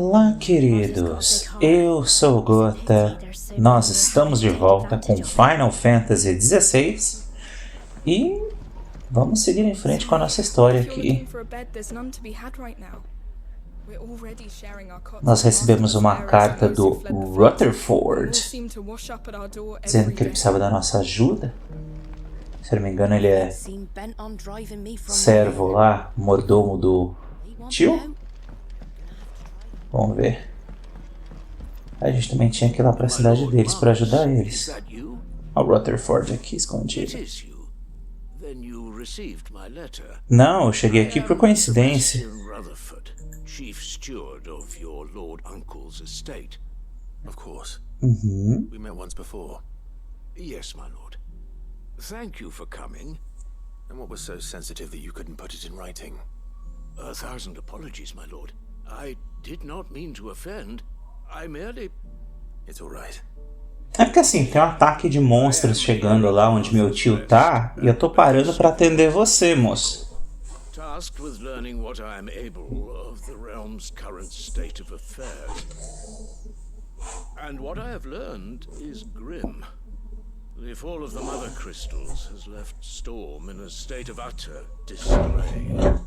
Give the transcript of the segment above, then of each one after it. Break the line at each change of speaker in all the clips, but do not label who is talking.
Olá, queridos! Eu sou o Gota. Nós estamos de volta com Final Fantasy XVI e vamos seguir em frente com a nossa história aqui. Nós recebemos uma carta do Rutherford dizendo que ele precisava da nossa ajuda. Se eu não me engano, ele é servo lá, mordomo do tio. Vamos ver. A gente também tinha que ir lá para a cidade deles para ajudar eles. Olha o Rutherford aqui escondido. Não, eu cheguei aqui por coincidência.
Rutherford, chief steward of your lord uncle's estate.
Of course.
Uhum.
We met once before.
Yes, my lord. Thank you for coming.
And what was so sensitive that you couldn't put it in writing?
1,000 apologies, my lord. I did not mean to offend. I merely...
It's all right.
É porque assim, tem um ataque de monstros chegando lá onde meu tio tá e eu tô parando pra atender você, moço.
Tasked with learning what I am able of the realm's current state of affairs. And what I have learned is grim. The fall of the Mother Crystals has left Storm in a state of utter disarray.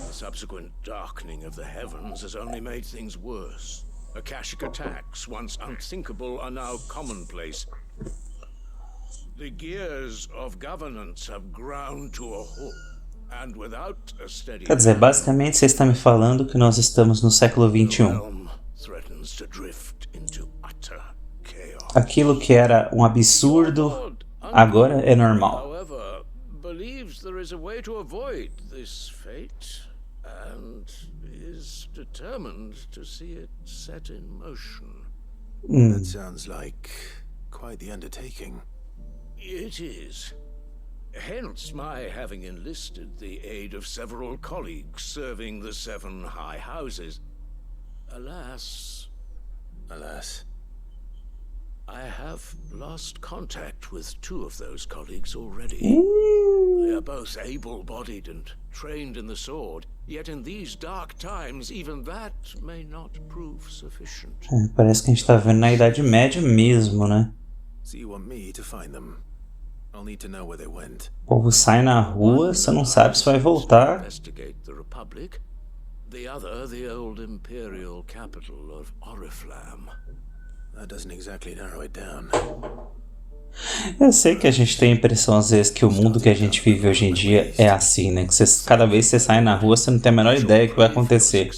The subsequent darkening of the heavens has only made things worse. Akashic attacks, once unthinkable, are now commonplace. The gears of governance have ground to a halt, and without a steady...
Quer dizer, basicamente você está me falando que nós estamos no século XXI.
threatens to drift into utter chaos.
Aquilo que era um absurdo, agora é normal.
However, believes there is a way to avoid this fate, and is determined to see it set in motion.
That sounds like quite the undertaking.
It is. Hence my having enlisted the aid of several colleagues serving the 7 high houses. Alas, I have lost contact with 2 of those colleagues already. They are both able-bodied and trained in the sword, yet in these dark times, even that may not prove sufficient.
Parece que a gente tá vendo na Idade Média mesmo, né?
So you want me to find them? I'll need to know where they went.
O povo sai na rua, você não sabe se vai voltar.
Investigate the Republic. The other, the old imperial capital of Oriflamme.
That doesn't exactly narrow it down.
Eu sei que a gente tem a impressão às vezes que o mundo que a gente vive hoje em dia é assim, né? Que cada vez que você sai na rua você não tem a menor ideia do que vai acontecer.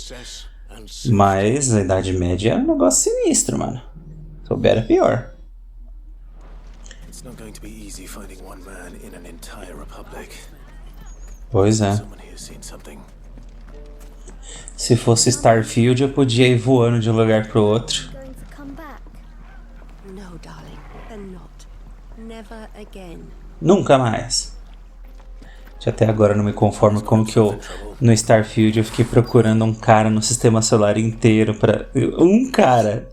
Mas a Idade Média é um negócio sinistro, mano. Souber é pior.
It's not going to be easy finding one man in an entire republic.
Pois é.
Someone here's seen something.
Se fosse Starfield eu podia ir voando de um lugar pro outro.
No, darling, they're not. Never again.
Nunca mais. Até agora eu não me conformo como que eu, no Starfield, eu fiquei procurando um cara no sistema solar inteiro pra... Um cara!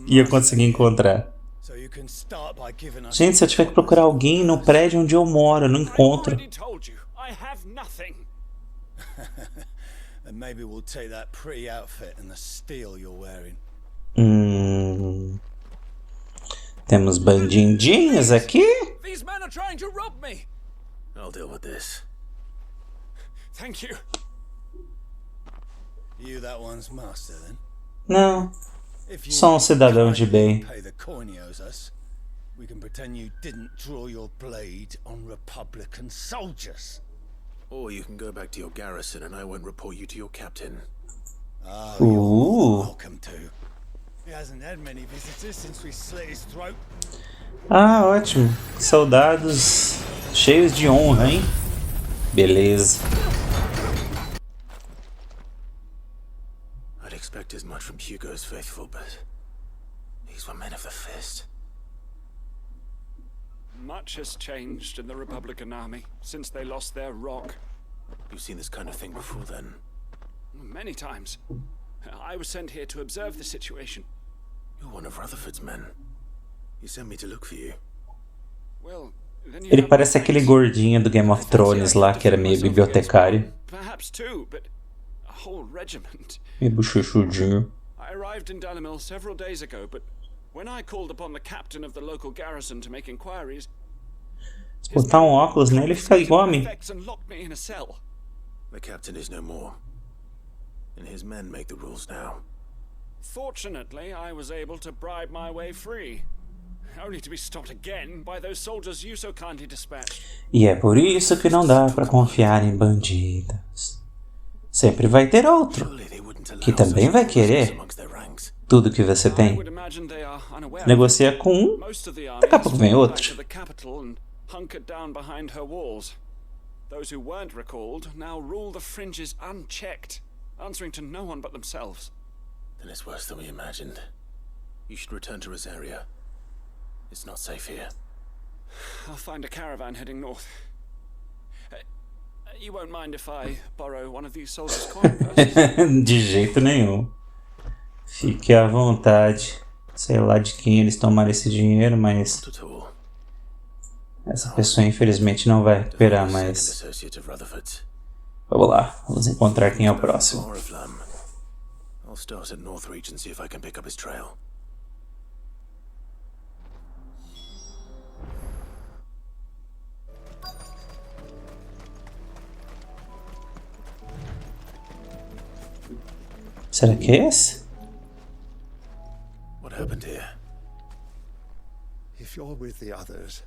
E eu consegui encontrar. Gente, se eu tiver que procurar alguém no prédio onde eu moro, eu não encontro. Temos bandidinhos aqui?
These men are trying to rob me.
I'll deal with this.
Thank you.
You that one's master then?
Não. Só um cidadão de bem.
Pay the coin he owes us. We can pretend you didn't draw your blade on Republican soldiers.
Or you can go back to your garrison and I won't report you to your captain.
Welcome to. He hasn't had many visitors since we slit his throat.
Ah, ótimo. Soldados cheios de honra, hein? Beleza.
I'd expect as much from Hugo's faithful, but these were men of the fist.
Much has changed in the Republican army since they lost their rock.
You've seen this kind of thing before then?
Many times. I was sent here to observe the situation.
You're one of Rutherford's men. You sent me to look for you.
Well,
Ele parece aquele gordinho do Game of Thrones lá, que era meio bibliotecário.
Perhaps too, but whole regiment.
E bochechudinho.
I arrived in Dalimil several days ago, but when I called upon the captain of the local garrison to make inquiries,
Se botar um óculos nele, fica igual a mim.
and locked me in a cell.
The captain is no more, and his men make the rules now.
Fortunately, I was able to bribe my way free, only to be stopped again by those soldiers you so kindly dispatched.
E é por isso que não dá pra confiar em bandidos. Sempre vai ter outro
Surely they wouldn't allow
que também
such
vai
lawlessness
querer
amongst their ranks.
tudo que você
I
tem.
would imagine they are unaware.
Negocia com um,
Most of the army
daqui a pouco vem
back
outro.
to the capital and hunkered down behind her walls. Those who weren't recalled now rule the fringes unchecked, answering to no one but themselves.
Then it's worse than we imagined. You should return to Rosaria. It's not safe here.
I'll find a caravan heading north. You won't mind if I borrow one of these soldiers' coin purses?
De jeito nenhum. Fique à vontade. Sei lá de quem eles tomaram esse dinheiro, mas
Not at all.
essa pessoa infelizmente não vai recuperar
Second
mais.
associate of Rutherford's.
Vamos lá, vamos encontrar quem é o próximo.
More of Lam. I'll start at Northreach and see if I can pick up his trail.
Será que é esse?
What happened here?
If you're with the others,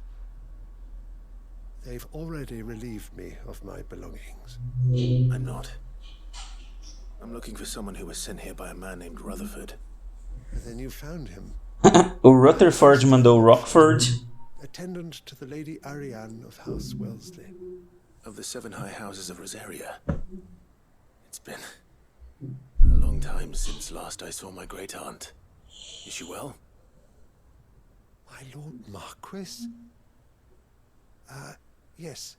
they've already relieved me of my belongings.
I'm not. I'm looking for someone who was sent here by a man named Rutherford.
Then you found him,
O Rutherford mandou o Rockford.
attendant to the Lady Ariane of House Wellesley.
Of the 7 high houses of Rosaria. It's been a long time since last I saw my great aunt. Is she well?
My Lord Marquis? Yes.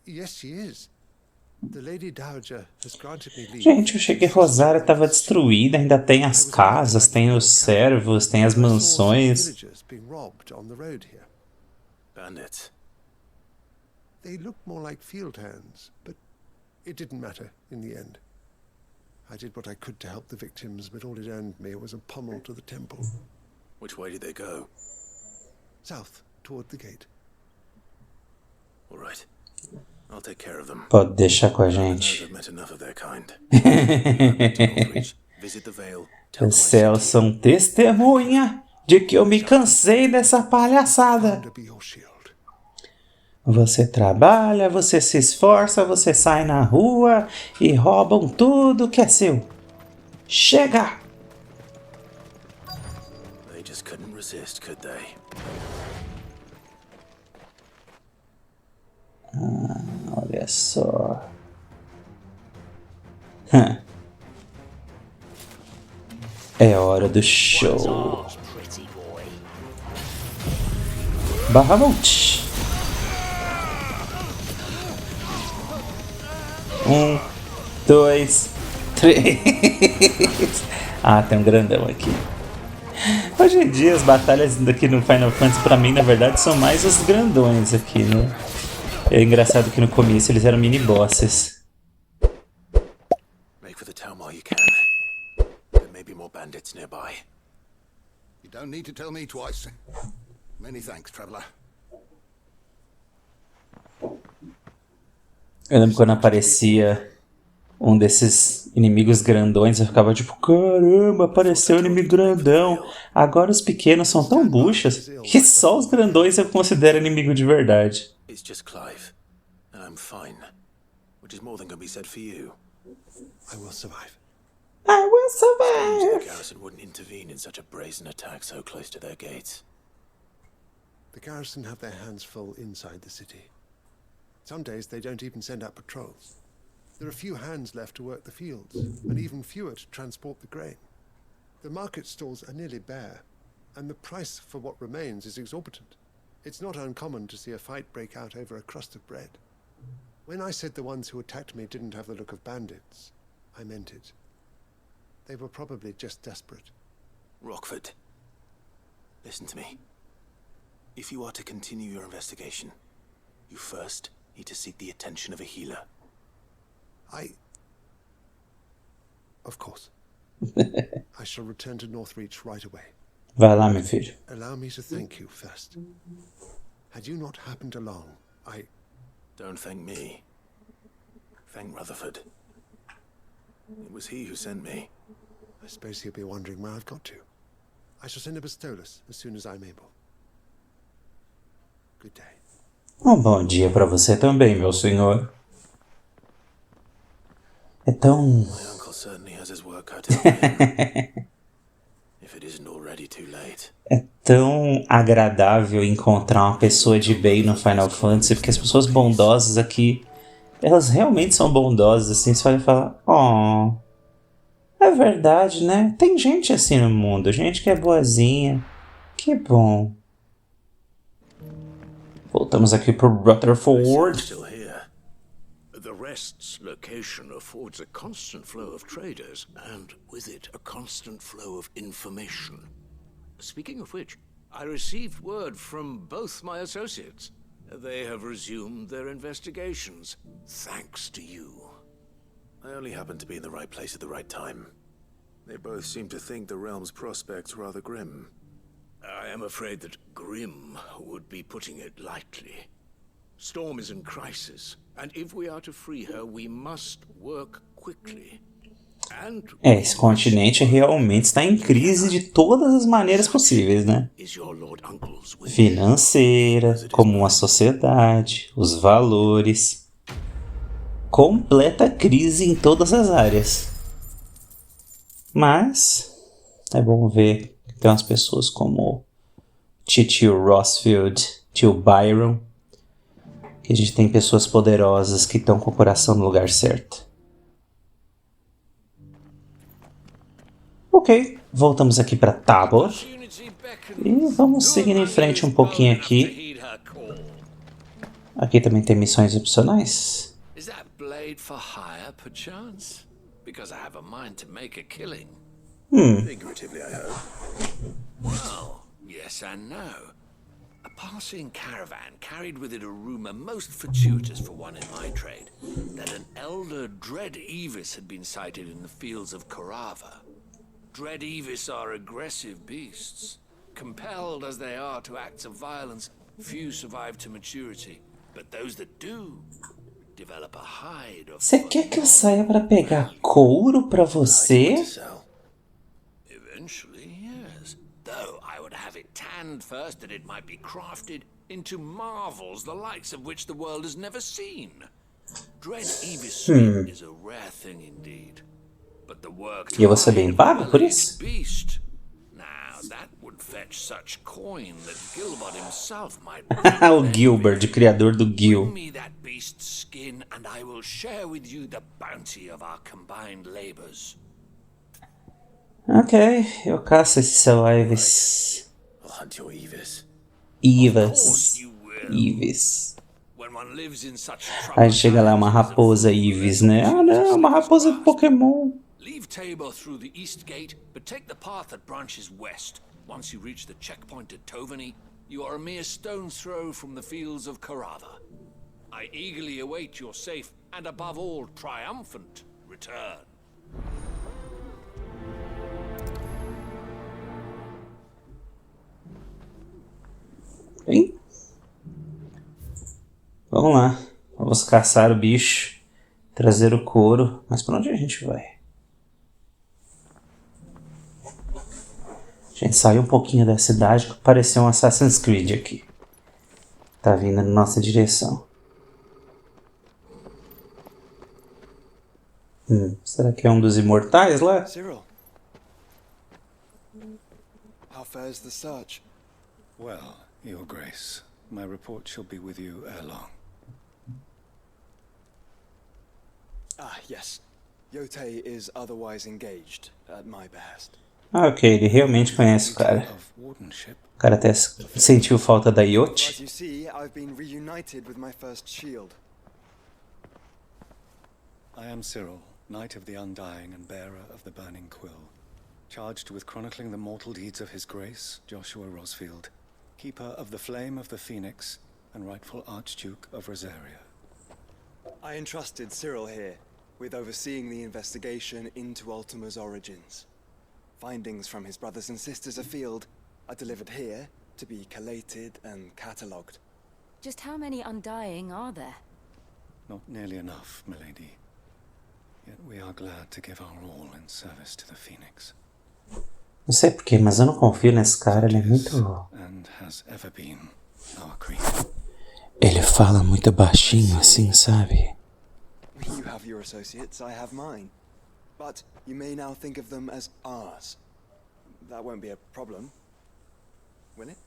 Yes, she is. The Lady Dowager has granted me leave.
Gente, eu achei que Rosária estava destruída. Ainda tem as casas, tem os servos, tem as
I saw some
mansões.
villagers being robbed on the road here.
Bandits.
They looked more like field hands, but it didn't matter in the end. I did what I could to help the victims, but all it earned me was a pommel to the temple.
Which way did they go?
South, toward the gate.
All right. I'll take care of them.
Pode deixar com a
I know
gente.
I've met enough of their kind. You head back to Northreach, visit the Vale, tell them I
Os
sent
céus
you.
são testemunha de que eu me cansei dessa palhaçada.
To be your shield.
Você trabalha, você se esforça, você sai na rua e roubam tudo que é seu. Chega!
They just couldn't resist, could they?
Olha só. É hora do show. Bahamut. 1, 2, 3. Ah, tem um grandão aqui. Hoje em dia as batalhas daqui no Final Fantasy pra mim na verdade são mais os grandões aqui, né? É engraçado que no começo eles eram mini bosses.
Make for the town while you can. There may be more bandits nearby.
You don't need to tell me twice. Many thanks, traveler.
Eu lembro quando aparecia um desses inimigos grandões, eu ficava tipo, caramba, apareceu um inimigo grandão. Agora os pequenos são tão buchas que só os grandões eu considero inimigo de verdade.
It's just Clive, and I'm fine. Which is more than can be said for you.
I will survive.
I will
The
survive!
garrison wouldn't intervene in such a brazen attack so close to their gates.
The garrison have their hands full inside the city. Some days they don't even send out patrols. There are few hands left to work the fields, and even fewer to transport the grain. The market stalls are nearly bare, and the price for what remains is exorbitant. It's not uncommon to see a fight break out over a crust of bread. When I said the ones who attacked me didn't have the look of bandits, I meant it. They were probably just desperate.
Rockford, listen to me. If you are to continue your investigation, you first need to seek the attention of a healer.
Of course. I shall return to Northreach right away.
Vai lá, meu filho.
Allow me to thank you first. Had you not happened along, I...
Don't thank me. Thank Rutherford. It was he who sent me.
I suppose he'll be wondering where I've got to. I shall send a pistolus as soon as I'm able. Good day.
Bom dia para você também, meu senhor. É tão...
My uncle certainly has his work cut out for him. If it isn't already too late.
É tão agradável encontrar uma pessoa de bem no Final Fantasy, porque as pessoas bondosas aqui, elas realmente são bondosas, assim, você olha e fala, oh, é verdade, né? Tem gente assim no mundo, gente que é boazinha, que bom. Voltamos aqui pro Rutherford.
Still here. The Rest's location affords a constant flow of traders, and with it a constant flow of information. Speaking of which, I received word from both my associates. They have resumed their investigations, thanks to you.
I only happened to be in the right place at the right time. They both seem to think the realm's prospects rather grim.
I am afraid that grim would be putting it lightly. Storm is in crisis, and if we are to free her, we must work quickly. And
Esse continente realmente está em crise de todas as maneiras possíveis, né?
is your Lord Uncle's wish?
Financeira, como uma sociedade, os valores. Completa crise em todas as áreas. Mas é bom ver que tem umas pessoas como tio Rutherford, tio Byron, que a gente tem pessoas poderosas que estão com o coração no lugar certo. Ok, voltamos aqui para Tabor e vamos seguir em frente um pouquinho aqui. Aqui também tem missões opcionais.
Is that blade for hire, perchance? Because I have a mind to make a killing.
Figuratively, I hope.
Well, yes and no. A passing caravan carried with it a rumor most fortuitous for one in my trade, that an elder Dread Evis had been sighted in the fields of Carava. Dread Evis are aggressive beasts. Compelled as they are to acts of violence, few survive to maturity, but those that do develop a hide of...
Você quer que eu saia para pegar couro para você?
So,
Eventually, yes. Though I would have it tanned first that it might be crafted into marvels the likes of which the world has never seen. Dread Evis skin is a rare thing indeed. But the work
E eu vou ser bem pago por isso?
beast. Now that would fetch such coin that Gilbert himself might
O Gilbert, criador do
bring
Gil.
me that beast's skin, and I will share with you the bounty of our combined labors.
Ok, eu caço esse seu Ives.
I'll hunt your Evis.
Ives.
You will.
Ives.
When one lives in such
Aí chega lá uma raposa Ives, né? Ah não, uma raposa de Pokémon.
Leave Tabor through the east gate, but take the path that branches west. Once you reach the checkpoint at Tovany, you are a mere stone's throw from the fields of Carava. I eagerly await your safe and, above all, triumphant return.
Hein? Vamos lá. Vamos caçar o bicho. Trazer o couro. Mas pra onde a gente vai? A gente saiu um pouquinho da cidade, que pareceu um Assassin's Creed aqui. Tá vindo na nossa direção. Será que é um dos imortais lá?
Cyril, how fares the search?
Well, Your Grace, my report shall be with you ere long.
Ah, yes. Yotei is otherwise engaged at my behest.
Ah, ok, ele realmente conhece o cara.
Of wardenship.
O cara até sentiu falta da
As
Yacht.
you see, I've been reunited with my first shield.
I am Cyril, Knight of the Undying and bearer of the Burning Quill, charged with chronicling the mortal deeds of His Grace, Joshua Rosfield, keeper of the Flame of the Phoenix and rightful Archduke of Rosaria.
I entrusted Cyril here. with overseeing the investigation into Ultima's origins. Findings from his brothers and sisters afield are delivered here to be collated and catalogued.
Just how many undying are there?
Not nearly enough, milady. Yet we are glad to give our all in service to the Phoenix.
Não sei porquê, mas eu não confio nesse cara, ele é muito...
And has ever been our creed.
Ele fala muito baixinho assim, sabe?
You have your associates, I have mine. But you may now think of them as ours. That won't be a problem, will it?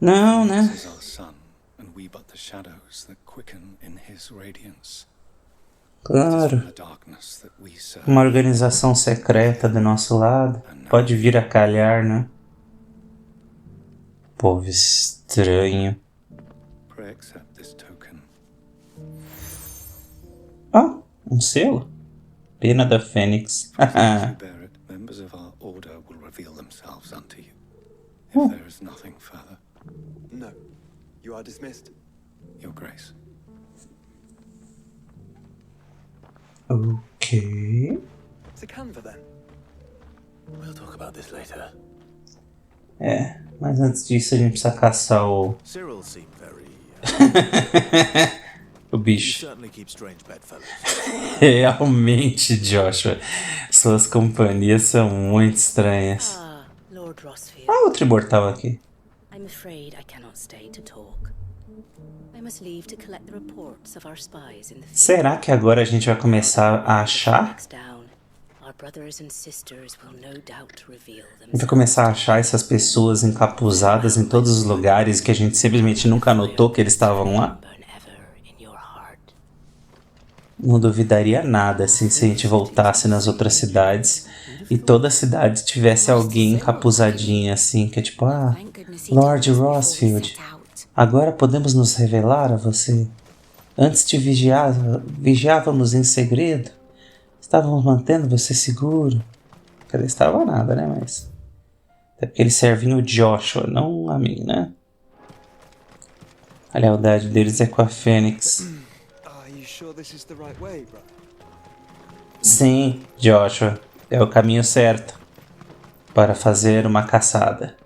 Não, né?
This is our sun, and we but the shadows that quicken in his radiance.
Claro.
The darkness that we serve.
Uma organização secreta do nosso lado. Pode vir a calhar, né? Povo estranho.
Pray accept this token.
Ah, um selo? Pena da Fênix.
If you bear it, members of our order will reveal themselves unto you. If there is nothing further.
No. You are dismissed.
Your Grace.
Ok.
It's a Canva then.
We'll talk about this later.
É, mas antes disso a gente precisa caçar o...
Cyril seemed very...
o
He
bicho.
certainly keeps strange bedfellows.
Realmente, Joshua. Suas companhias são muito estranhas.
Ah, Lord Rosfield.
Ah, outro imortal aqui.
I'm afraid I cannot stay to talk. I must leave to collect the reports of our spies in the field.
Será que agora a gente vai começar a achar?
Next down, our brothers and sisters will no doubt reveal
A gente vai
themselves.
começar a achar essas pessoas encapuzadas em todos os lugares que a gente simplesmente nunca notou que eles estavam lá?
Burn ever in your heart.
Não duvidaria nada assim se a gente voltasse nas outras cidades e toda cidade tivesse alguém encapuzadinho assim, que é tipo, ah,
Thank goodness he
Lord
told us before we
Rosfield,
set out.
agora podemos nos revelar a você. Antes de vigiávamos em segredo. Estávamos mantendo você seguro. Cadê? Estava nada, né? Mas... até porque eles servem o Joshua, não a mim, né? A lealdade deles é com a Fênix.
Are you sure this is the right way, brother?
Sim, Joshua. É o caminho certo para fazer uma caçada.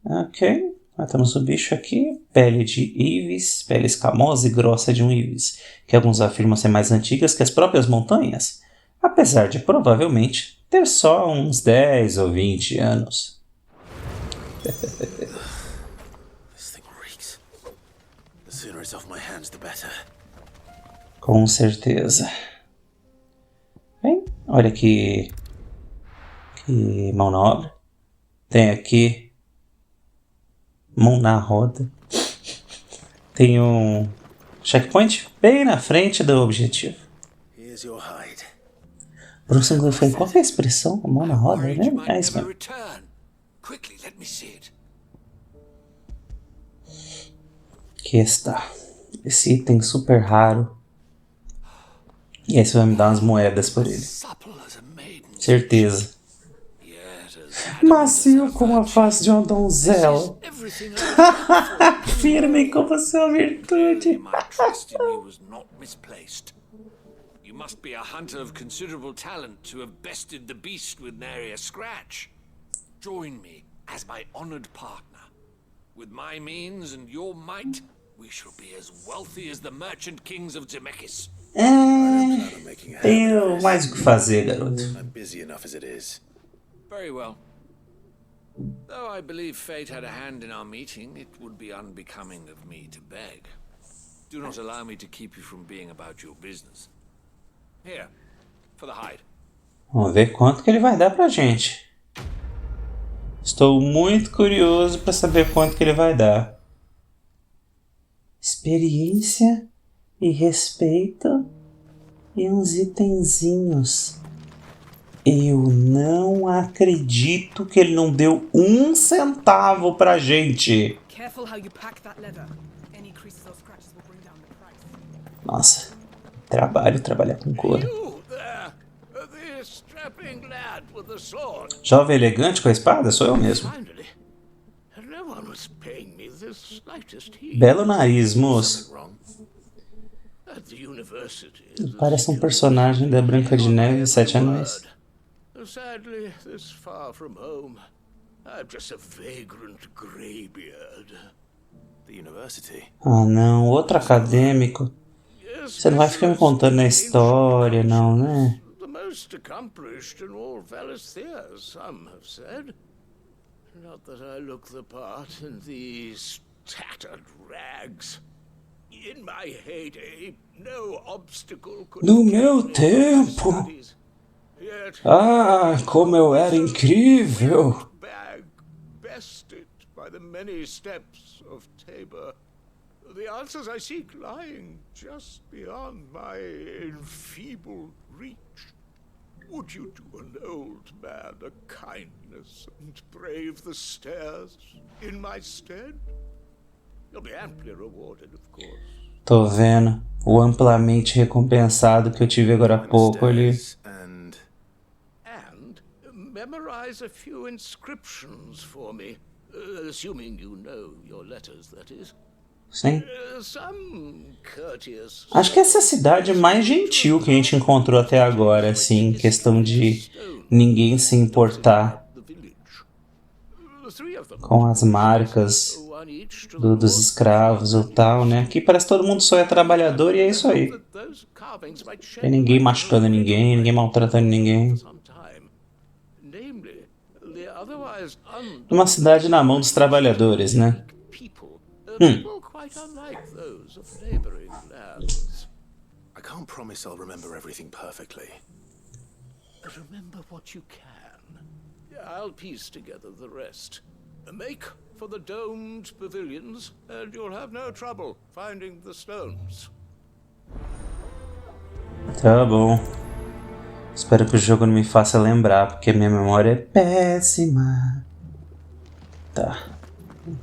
Ok. Matamos o bicho aqui. Pele de Ives. Pele escamosa e grossa de um Ives, que alguns afirmam ser mais antigas que as próprias montanhas, apesar de provavelmente ter só uns 10 ou 20 anos.
This thing reeks. The sooner it's off my hands, the better.
Com certeza. Bem, olha que mão na obra. Tem aqui mão na roda. Tem um checkpoint bem na frente do objetivo.
Here's your hide.
Bruce foi qual que é a expressão? A mão na roda,
Worried
né?
you might
É isso
never
mesmo.
return. Quickly, let me see it.
Aqui está. Esse item super raro. E aí você vai me dar umas moedas por ele.
Supple as a maiden.
Certeza.
Yet as
Macio como a face de uma donzela.
everything
Firme como sua virtude.
my trust in you was not misplaced. You must be a hunter of considerable talent to have bested the beast with nary a scratch. Join me as my honored partner. With my means and your might, we shall be as wealthy as the merchant kings of Zemeckis.
Plan on making a habit of
Tenho
this.
mais o que fazer, garoto.
I'm busy enough as it is.
Very well. Though I believe fate had a hand in our meeting, it would be unbecoming of me to beg. Do not allow me to keep you from being about your business. Here, for the hide.
Vamos ver quanto que ele vai dar pra gente. Estou muito curioso para saber quanto que ele vai dar. Experiência e respeito e uns itenzinhos. Eu não acredito que ele não deu 1 centavo pra gente.
Careful how you pack that leather. Any creases or scratches will bring down the price.
Nossa, trabalhar com couro.
You there, the strapping lad with the sword.
Jovem elegante com a espada? Sou eu mesmo.
Finally, no one was paying me the slightest heed.
Belo nariz, moço.
Wrong.
At the university,
Parece um personagem da Branca de Neve e Sete Anões.
Sadly, this far from home, I'm just a vagrant greybeard.
The university?
Ah, não. Outro acadêmico. Você não vai ficar me contando a história, não, né?
The most accomplished in all Valisthea, some have said. Not that I look the part in these tattered rags. In my heyday, no obstacle could
No meu tempo. Ah, como eu era incrível.
Bag bested by the many steps of Tabor. The answers I seek lying just beyond my enfeebled reach. Would you do an old man a kindness and brave the stairs in my stead? You'll be amply rewarded, of course.
Tô vendo. O amplamente recompensado que eu tive agora há pouco ali.
And memorize a few inscriptions for me. Assuming you know your letters, that is.
Sim.
Some courteous.
Acho que essa é a cidade mais gentil que a gente encontrou até agora, assim, em questão de ninguém se importar com as marcas dos escravos ou tal, né? Aqui parece que todo mundo só é trabalhador e é isso aí. Não tem ninguém machucando ninguém, ninguém maltratando ninguém. Uma cidade na mão dos trabalhadores, né?
I can't promise I'll remember everything perfectly.
Remember what you can. I'll piece together the rest. Make for the domed pavilions, and you'll have no trouble finding the stones.
Tá bom. Espero que o jogo não me faça lembrar, porque minha memória é péssima. Tá.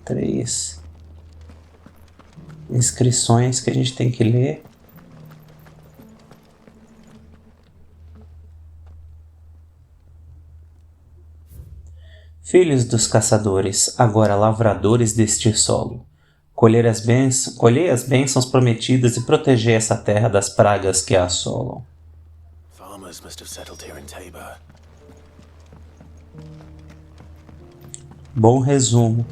3 inscrições que a gente tem que ler. Filhos dos caçadores, agora lavradores deste solo. Colhei as bênçãos prometidas e protegei essa terra das pragas que a assolam.
Farmers must have settled here in Tabor.
Bom resumo.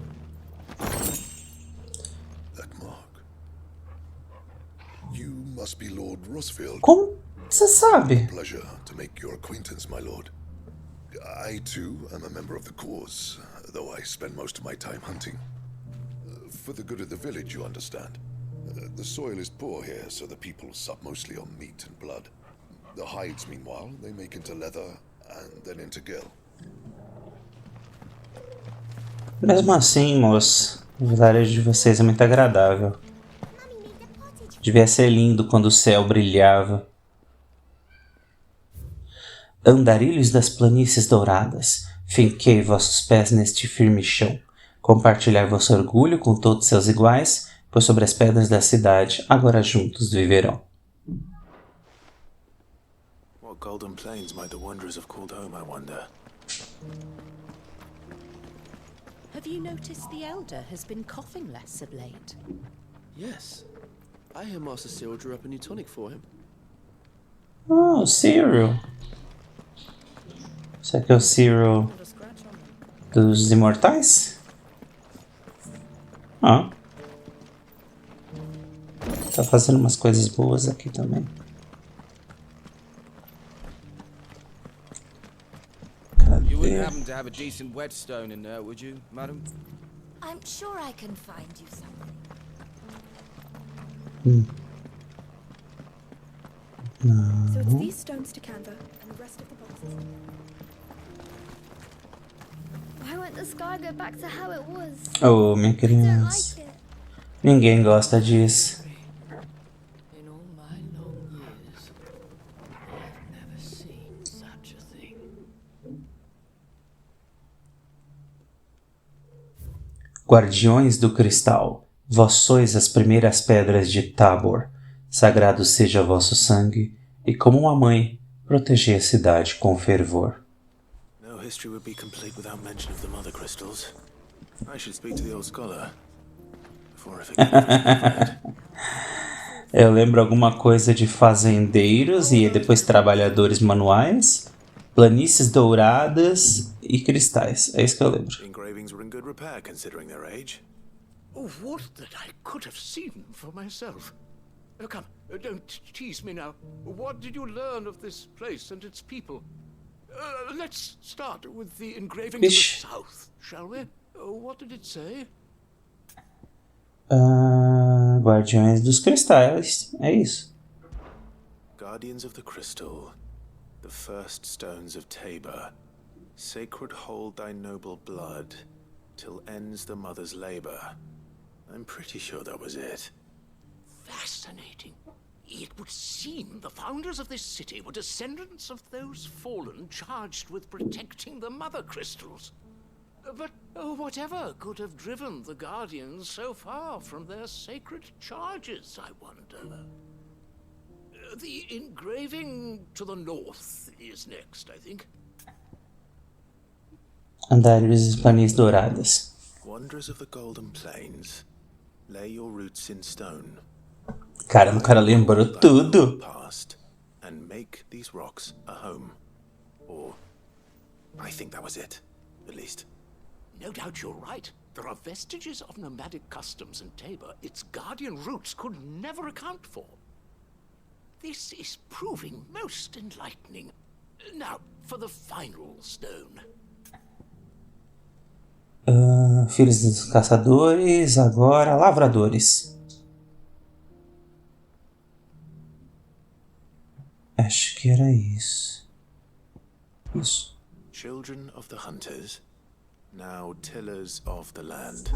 That mark. You must be Lord Rutherford.
Como você sabe?
Pleasure to make your acquaintance, my lord. I too am a member of the cause, though I spend most of my time hunting. For the good of the village, you understand. The soil is poor here, so the people sup mostly on meat and blood. The hides, meanwhile, they make into leather and then into gel.
Mesmo assim, moço, o vilarejo de vocês é muito agradável. Devia ser lindo quando o céu brilhava. Andarilhos das planícies douradas, finquei vossos pés neste firme chão. Compartilhai vosso orgulho com todos seus iguais, pois sobre as pedras da cidade agora juntos viverão.
What golden plains might the wanderers have called home, I wonder?
Have you noticed the elder has been coughing less of late?
Yes. I hear Master Cyril drew up a new tonic for him.
Oh, Cyril. Será que é o Cyril dos Imortais? Ah. Tá fazendo umas coisas boas aqui também.
You wouldn't happen to have a decent whetstone in there, would you, madam?
I'm sure I can find you something.
So it's these stones to canva and the rest of the boxes.
Why won't the sky go back to how it was?
Oh, minha criança. Ninguém gosta disso.
In all my long years, I've never seen such a thing.
Guardiões do cristal, vós sois as primeiras pedras de Tabor. Sagrado seja vosso sangue, e como uma mãe, protegei a cidade com fervor.
No history would be complete without mention of the mother crystals. I should speak to the old scholar before I forget.
Eu lembro alguma coisa de fazendeiros e depois trabalhadores manuais, planícies douradas e cristais. É isso que eu lembro.
Engravings were in good repair considering their age.
Oh, would that I could have seen for myself. Oh, come, don't tease me now. What did you learn of this place and its people? Let's start with the engraving of the south, shall we? What did it say?
Guardiões dos cristais. É isso.
Guardians of the Crystal, the first stones of Tabor, sacred hold thy noble blood, till ends the mother's labor. I'm pretty sure that was it.
Fascinating. It would seem the founders of this city were descendants of those fallen charged with protecting the mother crystals. But whatever could have driven the Guardians so far from their sacred charges, I wonder? The engraving to the north is next, I think.
Andares e planícies douradas.
Wanderers of the Golden Plains, lay your roots in stone.
Cara, o cara lembrou tudo.
Past and make these rocks a home. Or I think that was it, at least.
No doubt you're right. There are vestiges of nomadic customs in Tabor its guardian roots could never account for. This is proving most enlightening. Now, for the final stone.
Filhos dos caçadores, agora lavradores. Acho que era isso. Isso.
Children of the hunters, now tillers of the land,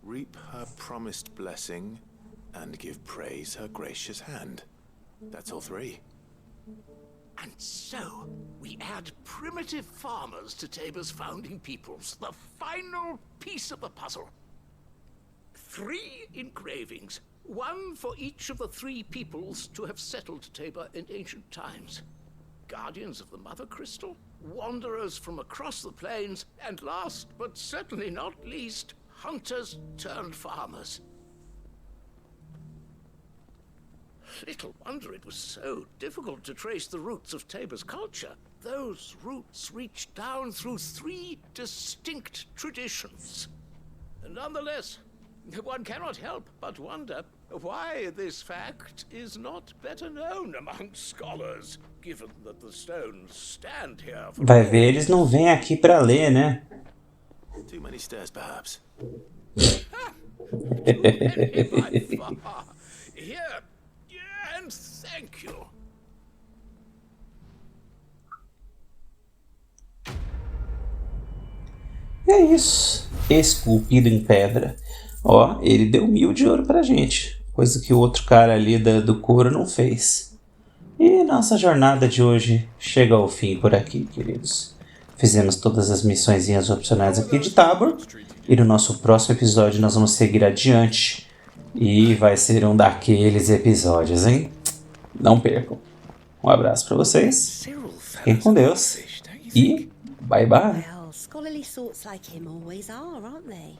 reap her promised blessing and give praise her gracious hand. That's all three.
And so, we add primitive farmers to Tabor's founding peoples, the final piece of the puzzle. 3 engravings, one for each of the 3 peoples to have settled Tabor in ancient times. Guardians of the Mother Crystal, wanderers from across the plains, and last but certainly not least, hunters turned farmers. Little wonder it was so difficult to trace the roots of Tabor's culture. Those roots reach down through 3 distinct traditions. Nonetheless, one cannot help but wonder why this fact is not better known among scholars, given that the stones stand here for...
Vai ver, eles não vêm aqui pra ler, né?
Too many stairs, perhaps.
Here, and thank you.
É isso. Esculpido em pedra. Ó, ele deu 1000 de ouro pra gente. Coisa que o outro cara ali do couro não fez. E nossa jornada de hoje chega ao fim por aqui, queridos. Fizemos todas as missõezinhas opcionais aqui de Tabor. E no nosso próximo episódio nós vamos seguir adiante. E vai ser um daqueles episódios, hein? Não percam. Um abraço pra vocês. Fiquem com Deus. E bye bye.
Well, scholarly sorts like him always are, aren't they?